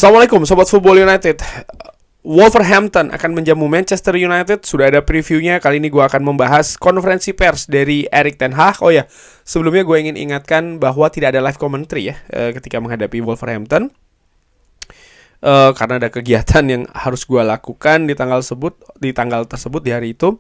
Assalamualaikum Sobat Football United. Wolverhampton akan menjamu Manchester United. Sudah ada previewnya. Kali ini gue akan membahas konferensi pers dari Erik ten Hag. Oh ya, sebelumnya gue ingin ingatkan bahwa tidak ada live commentary ya ketika menghadapi Wolverhampton, karena ada kegiatan yang harus gue lakukan di tanggal tersebut di hari itu.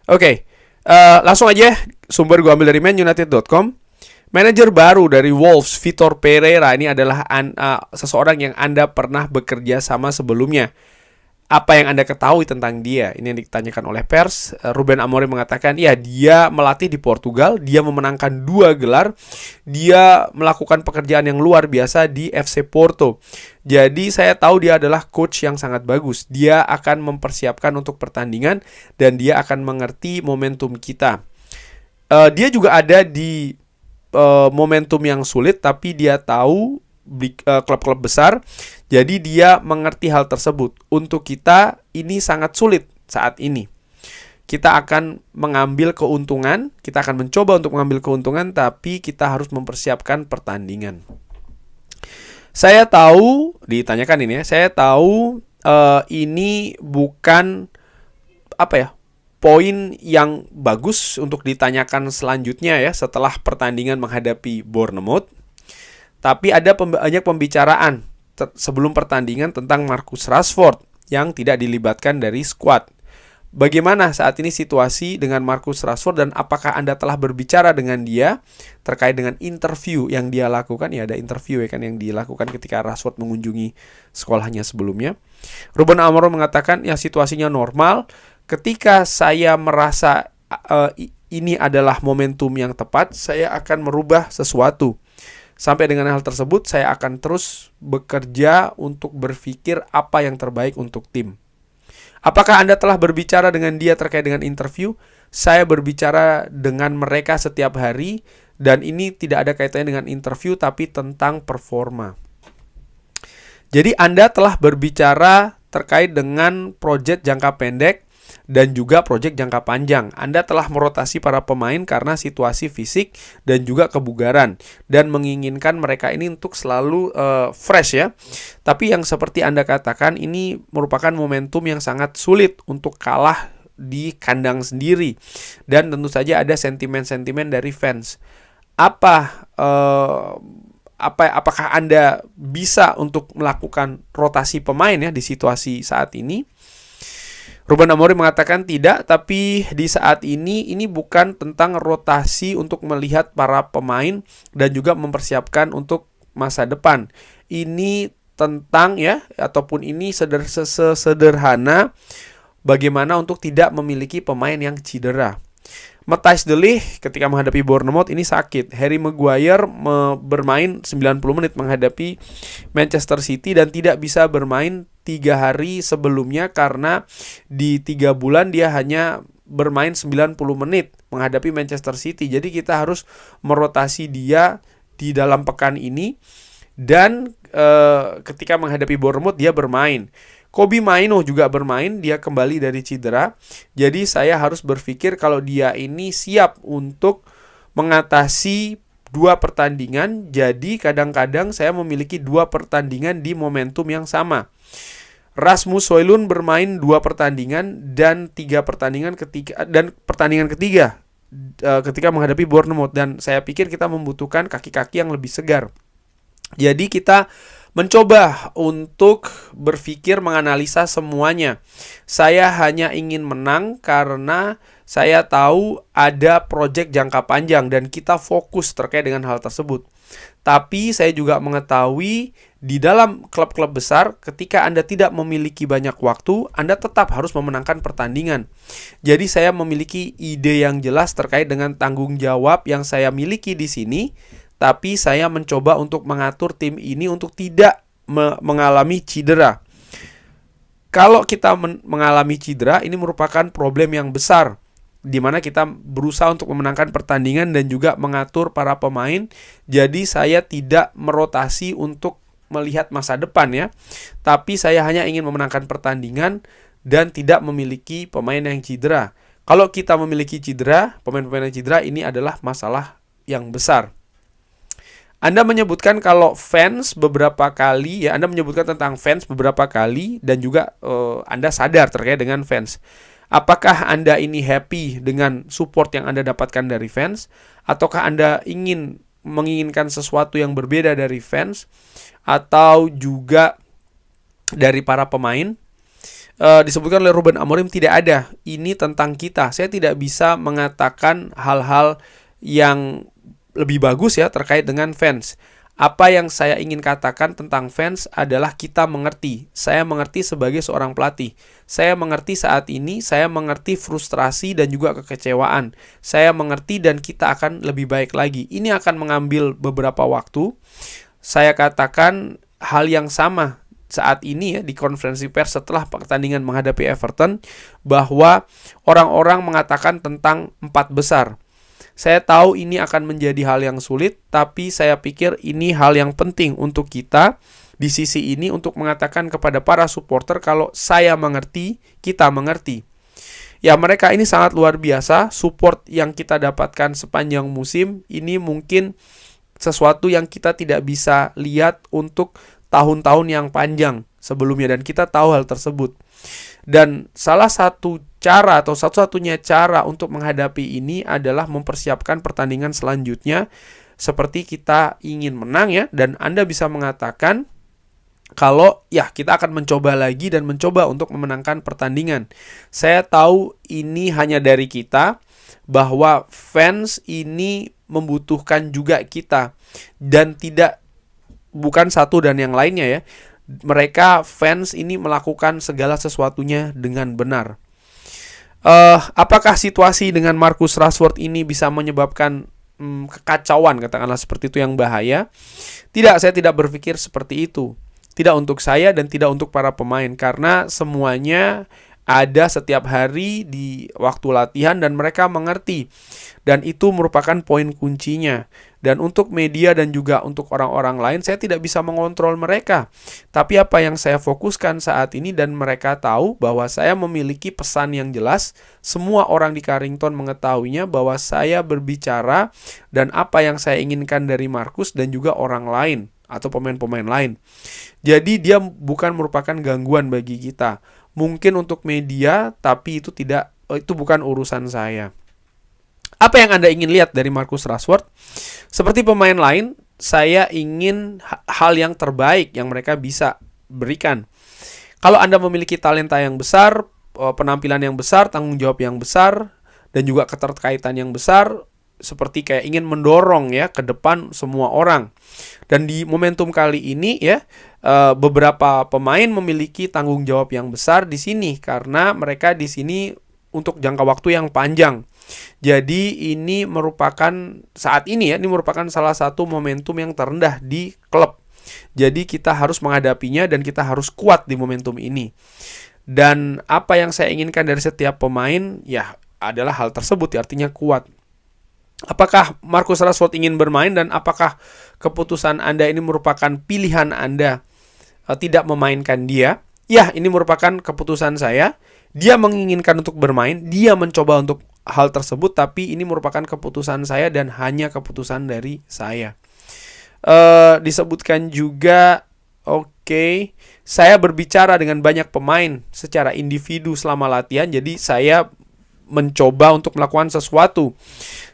Oke, langsung aja. Sumber gue ambil dari manunited.com. Manajer baru dari Wolves, Vitor Pereira, ini adalah seseorang yang Anda pernah bekerja sama sebelumnya. Apa yang Anda ketahui tentang dia? Ini yang ditanyakan oleh pers. Ruben Amorim mengatakan, ya, dia melatih di Portugal, dia memenangkan 2 gelar, dia melakukan pekerjaan yang luar biasa di FC Porto. Jadi saya tahu dia adalah coach yang sangat bagus. Dia akan mempersiapkan untuk pertandingan dan dia akan mengerti momentum kita. Dia juga ada di momentum yang sulit, tapi dia tahu klub-klub besar, jadi dia mengerti hal tersebut. Untuk kita ini sangat sulit saat ini. Kita akan mengambil keuntungan, kita akan mencoba untuk mengambil keuntungan, tapi kita harus mempersiapkan pertandingan. Saya tahu, ditanyakan ini ya, saya tahu ini bukan poin yang bagus untuk ditanyakan selanjutnya ya setelah pertandingan menghadapi Bournemouth. Tapi ada banyak pembicaraan sebelum pertandingan tentang Marcus Rashford yang tidak dilibatkan dari skuad. Bagaimana saat ini situasi dengan Marcus Rashford dan apakah Anda telah berbicara dengan dia terkait dengan interview yang dia lakukan? Ya, ada interview ya kan yang dilakukan ketika Rashford mengunjungi sekolahnya sebelumnya. Ruben Amorim mengatakan ya situasinya normal. Ketika saya merasa ini adalah momentum yang tepat, saya akan merubah sesuatu. Sampai dengan hal tersebut, saya akan terus bekerja untuk berpikir apa yang terbaik untuk tim. Apakah Anda telah berbicara dengan dia terkait dengan interview? Saya berbicara dengan mereka setiap hari, dan ini tidak ada kaitannya dengan interview, tapi tentang performa. Jadi Anda telah berbicara terkait dengan proyek jangka pendek dan juga proyek jangka panjang. Anda telah merotasi para pemain karena situasi fisik dan juga kebugaran dan menginginkan mereka ini untuk selalu fresh ya. Tapi yang seperti Anda katakan ini merupakan momentum yang sangat sulit untuk kalah di kandang sendiri. Dan tentu saja ada sentimen-sentimen dari fans. Apakah Anda bisa untuk melakukan rotasi pemain ya di situasi saat ini? Ruben Amorim mengatakan tidak, tapi di saat ini bukan tentang rotasi untuk melihat para pemain dan juga mempersiapkan untuk masa depan. Ini tentang ini sederhana bagaimana untuk tidak memiliki pemain yang cedera. Matthijs de Ligt ketika menghadapi Bournemouth ini sakit. Harry Maguire bermain 90 menit menghadapi Manchester City dan tidak bisa bermain 3 hari sebelumnya karena di 3 bulan dia hanya bermain 90 menit menghadapi Manchester City. Jadi kita harus merotasi dia di dalam pekan ini dan ketika menghadapi Bournemouth dia bermain. Kobbie Mainoo juga bermain, dia kembali dari cedera. Jadi saya harus berpikir kalau dia ini siap untuk mengatasi 2 pertandingan. Jadi kadang-kadang saya memiliki 2 pertandingan di momentum yang sama. Rasmus Højlund bermain 2 pertandingan dan 3 pertandingan pertandingan ketiga ketika menghadapi Bournemouth, dan saya pikir kita membutuhkan kaki-kaki yang lebih segar. Jadi kita mencoba untuk berpikir menganalisa semuanya. Saya hanya ingin menang karena saya tahu ada proyek jangka panjang dan kita fokus terkait dengan hal tersebut. Tapi saya juga mengetahui di dalam klub-klub besar ketika Anda tidak memiliki banyak waktu, Anda tetap harus memenangkan pertandingan. Jadi saya memiliki ide yang jelas terkait dengan tanggung jawab yang saya miliki di sini. Tapi saya mencoba untuk mengatur tim ini untuk tidak mengalami cedera. Kalau kita mengalami cedera, ini merupakan problem yang besar, di mana kita berusaha untuk memenangkan pertandingan dan juga mengatur para pemain. Jadi saya tidak merotasi untuk melihat masa depan ya. Tapi saya hanya ingin memenangkan pertandingan dan tidak memiliki pemain yang cedera. Kalau kita memiliki cedera, pemain-pemain yang cedera, ini adalah masalah yang besar. Anda menyebutkan kalau fans beberapa kali, ya Anda menyebutkan tentang fans beberapa kali, dan juga Anda sadar terkait dengan fans. Apakah Anda ini happy dengan support yang Anda dapatkan dari fans? Ataukah Anda menginginkan sesuatu yang berbeda dari fans? Atau juga dari para pemain? Disebutkan oleh Ruben Amorim, tidak ada. Ini tentang kita. Saya tidak bisa mengatakan hal-hal yang lebih bagus ya terkait dengan fans. Apa yang saya ingin katakan tentang fans adalah kita mengerti. Saya mengerti sebagai seorang pelatih. Saya mengerti saat ini, saya mengerti frustrasi dan juga kekecewaan. Saya mengerti dan kita akan lebih baik lagi. Ini akan mengambil beberapa waktu. Saya katakan hal yang sama saat ini ya di konferensi pers setelah pertandingan menghadapi Everton, bahwa orang-orang mengatakan tentang 4 besar. Saya tahu ini akan menjadi hal yang sulit, tapi saya pikir ini hal yang penting untuk kita di sisi ini untuk mengatakan kepada para supporter kalau saya mengerti, kita mengerti. Ya, mereka ini sangat luar biasa. Support yang kita dapatkan sepanjang musim ini mungkin sesuatu yang kita tidak bisa lihat untuk tahun-tahun yang panjang sebelumnya, dan kita tahu hal tersebut. Dan salah satu cara atau satu-satunya cara untuk menghadapi ini adalah mempersiapkan pertandingan selanjutnya seperti kita ingin menang ya. Dan Anda bisa mengatakan kalau ya kita akan mencoba lagi dan mencoba untuk memenangkan pertandingan. Saya tahu ini hanya dari kita, bahwa fans ini membutuhkan juga kita, dan bukan satu dan yang lainnya ya. Mereka fans ini melakukan segala sesuatunya dengan benar. Apakah situasi dengan Marcus Rashford ini bisa menyebabkan kekacauan, katakanlah seperti itu, yang bahaya? Tidak, saya tidak berpikir seperti itu. Tidak untuk saya dan tidak untuk para pemain, karena semuanya ada setiap hari di waktu latihan dan mereka mengerti. Dan itu merupakan poin kuncinya. Dan untuk media dan juga untuk orang-orang lain, saya tidak bisa mengontrol mereka. Tapi apa yang saya fokuskan saat ini, dan mereka tahu bahwa saya memiliki pesan yang jelas. Semua orang di Carrington mengetahuinya bahwa saya berbicara dan apa yang saya inginkan dari Marcus dan juga orang lain atau pemain-pemain lain. Jadi dia bukan merupakan gangguan bagi kita. Mungkin untuk media, tapi itu bukan urusan saya. Apa yang Anda ingin lihat dari Marcus Rashford? Seperti pemain lain, saya ingin hal yang terbaik yang mereka bisa berikan. Kalau Anda memiliki talenta yang besar, penampilan yang besar, tanggung jawab yang besar, dan juga keterkaitan yang besar, seperti kayak ingin mendorong ya ke depan semua orang. Dan di momentum kali ini ya, beberapa pemain memiliki tanggung jawab yang besar di sini karena mereka di sini untuk jangka waktu yang panjang. Jadi ini merupakan saat ini ya, ini merupakan salah satu momentum yang terendah di klub. Jadi kita harus menghadapinya dan kita harus kuat di momentum ini. Dan apa yang saya inginkan dari setiap pemain ya adalah hal tersebut, ya, artinya kuat. Apakah Marcus Rashford ingin bermain dan apakah keputusan Anda ini merupakan pilihan Anda tidak memainkan dia? Ya, ini merupakan keputusan saya. Dia menginginkan untuk bermain, dia mencoba untuk hal tersebut, tapi ini merupakan keputusan saya dan hanya keputusan dari saya. Disebutkan juga, saya berbicara dengan banyak pemain secara individu selama latihan, jadi saya mencoba untuk melakukan sesuatu.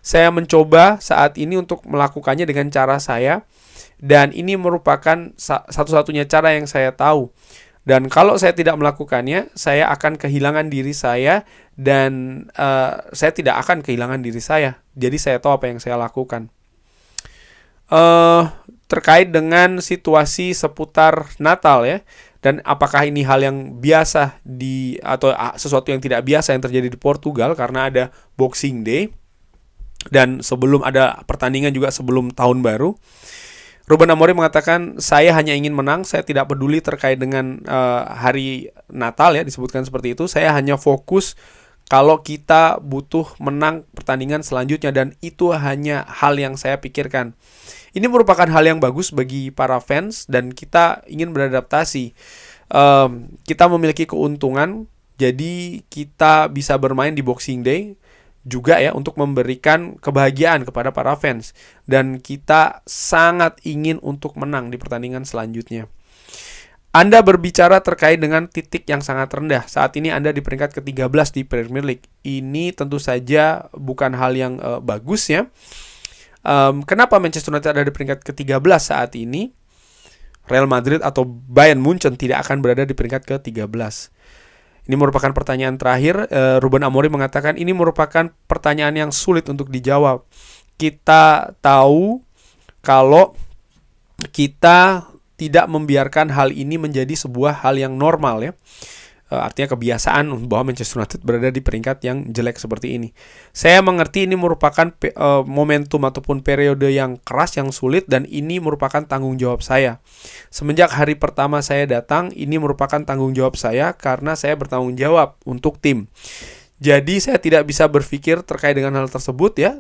Saya mencoba saat ini untuk melakukannya dengan cara saya, dan ini merupakan satu-satunya cara yang saya tahu. Dan kalau saya tidak melakukannya, saya akan kehilangan diri saya, dan saya tidak akan kehilangan diri saya. Jadi saya tahu apa yang saya lakukan. Terkait dengan situasi seputar Natal ya, dan apakah ini hal yang biasa atau sesuatu yang tidak biasa yang terjadi di Portugal karena ada Boxing Day dan sebelum ada pertandingan juga sebelum tahun baru. Ruben Amorim mengatakan, saya hanya ingin menang, saya tidak peduli terkait dengan hari Natal ya, disebutkan seperti itu. Saya hanya fokus kalau kita butuh menang pertandingan selanjutnya, dan itu hanya hal yang saya pikirkan. Ini merupakan hal yang bagus bagi para fans dan kita ingin beradaptasi. Kita memiliki keuntungan, jadi kita bisa bermain di Boxing Day. juga ya untuk memberikan kebahagiaan kepada para fans, dan kita sangat ingin untuk menang di pertandingan selanjutnya. Anda berbicara terkait dengan titik yang sangat rendah. Saat ini Anda di peringkat ke-13 di Premier League. Ini tentu saja bukan hal yang bagus ya. Kenapa Manchester United ada di peringkat ke-13 saat ini? Real Madrid atau Bayern Munchen tidak akan berada di peringkat ke-13. Ini merupakan pertanyaan terakhir. Ruben Amorim mengatakan ini merupakan pertanyaan yang sulit untuk dijawab. Kita tahu kalau kita tidak membiarkan hal ini menjadi sebuah hal yang normal ya. Artinya kebiasaan bahwa Manchester United berada di peringkat yang jelek seperti ini. Saya mengerti ini merupakan momentum ataupun periode yang keras, yang sulit, dan ini merupakan tanggung jawab saya. Semenjak hari pertama saya datang, ini merupakan tanggung jawab saya karena saya bertanggung jawab untuk tim. Jadi saya tidak bisa berpikir terkait dengan hal tersebut ya.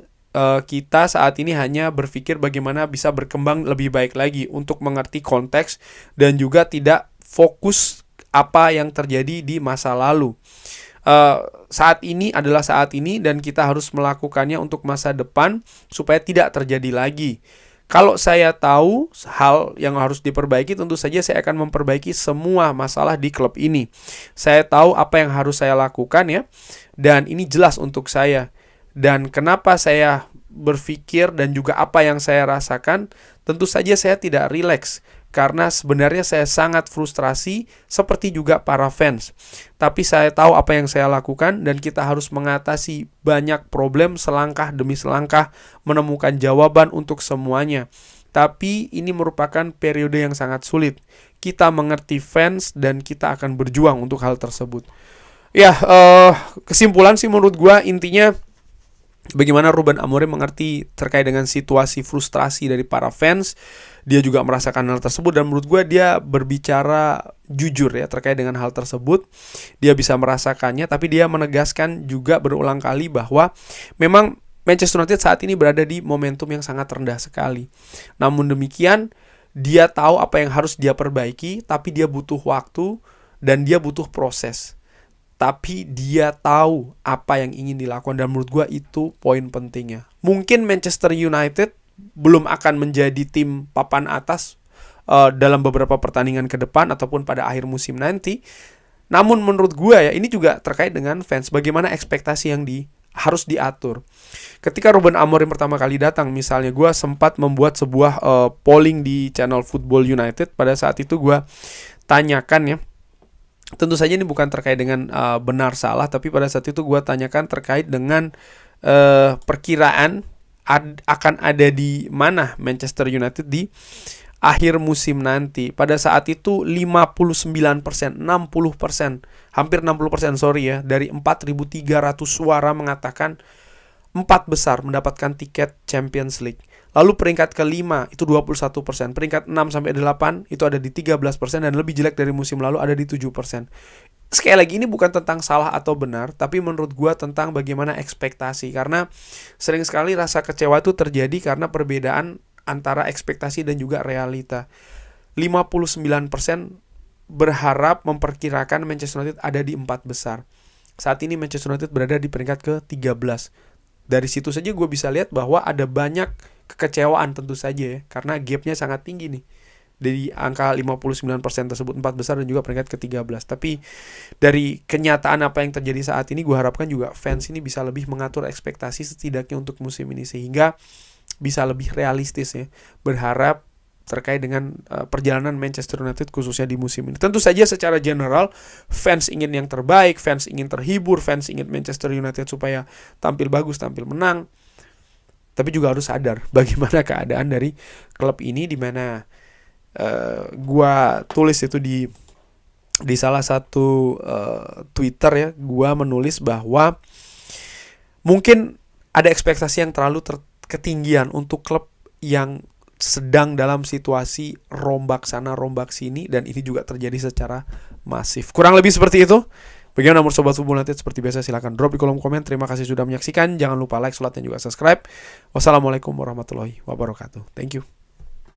Kita saat ini hanya berpikir bagaimana bisa berkembang lebih baik lagi untuk mengerti konteks dan juga tidak fokus apa yang terjadi di masa lalu. Saat ini adalah saat ini dan kita harus melakukannya untuk masa depan supaya tidak terjadi lagi. Kalau saya tahu hal yang harus diperbaiki, tentu saja saya akan memperbaiki semua masalah di klub ini. Saya tahu apa yang harus saya lakukan ya, dan ini jelas untuk saya. Dan kenapa saya berpikir dan juga apa yang saya rasakan, tentu saja saya tidak rileks. Karena sebenarnya saya sangat frustrasi seperti juga para fans. Tapi saya tahu apa yang saya lakukan dan kita harus mengatasi banyak problem selangkah demi selangkah, menemukan jawaban untuk semuanya. Tapi ini merupakan periode yang sangat sulit. Kita mengerti fans dan kita akan berjuang untuk hal tersebut. Ya, kesimpulan sih menurut gua intinya bagaimana Ruben Amorim mengerti terkait dengan situasi frustrasi dari para fans. Dia juga merasakan hal tersebut dan menurut gue dia berbicara jujur ya terkait dengan hal tersebut. Dia bisa merasakannya, tapi dia menegaskan juga berulang kali bahwa memang Manchester United saat ini berada di momentum yang sangat rendah sekali. Namun demikian, dia tahu apa yang harus dia perbaiki, tapi dia butuh waktu dan dia butuh proses. Tapi dia tahu apa yang ingin dilakukan dan menurut gue itu poin pentingnya. Mungkin Manchester United belum akan menjadi tim papan atas dalam beberapa pertandingan ke depan ataupun pada akhir musim nanti. Namun menurut gue ya ini juga terkait dengan fans. Bagaimana ekspektasi yang harus diatur. Ketika Ruben Amorim pertama kali datang, misalnya gue sempat membuat sebuah polling di channel Football United. Pada saat itu gue tanyakan ya. Tentu saja ini bukan terkait dengan benar salah, tapi pada saat itu gue tanyakan terkait dengan perkiraan akan ada di mana Manchester United di akhir musim nanti. Pada saat itu 59%, 60%, hampir 60% sorry ya, dari 4.300 suara mengatakan 4 besar mendapatkan tiket Champions League. Lalu peringkat ke-5 itu 21%, peringkat 6-8 itu ada di 13% dan lebih jelek dari musim lalu ada di 7%. Sekali lagi ini bukan tentang salah atau benar, tapi menurut gue tentang bagaimana ekspektasi. Karena sering sekali rasa kecewa itu terjadi karena perbedaan antara ekspektasi dan juga realita. 59% berharap memperkirakan Manchester United ada di 4 besar. Saat ini Manchester United berada di peringkat ke-13. Dari situ saja gue bisa lihat bahwa ada banyak kekecewaan tentu saja ya, karena gapnya sangat tinggi nih. Dari angka 59% tersebut 4 besar dan juga peringkat ke-13. Tapi dari kenyataan apa yang terjadi saat ini, gue harapkan juga fans ini bisa lebih mengatur ekspektasi setidaknya untuk musim ini, sehingga bisa lebih realistis ya, berharap terkait dengan perjalanan Manchester United khususnya di musim ini. Tentu saja secara general fans ingin yang terbaik, fans ingin terhibur, fans ingin Manchester United supaya tampil bagus, tampil menang. Tapi juga harus sadar bagaimana keadaan dari klub ini, di mana gua tulis itu di salah satu Twitter ya, gua menulis bahwa mungkin ada ekspektasi yang terlalu ketinggian untuk klub yang sedang dalam situasi rombak sana rombak sini, dan ini juga terjadi secara masif. Kurang lebih seperti itu. Bagaimana menurut Sobat Football United? Seperti biasa silahkan drop di kolom komen. Terima kasih sudah menyaksikan. Jangan lupa like, subscribe, dan juga subscribe. Wassalamualaikum warahmatullahi wabarakatuh. Thank you.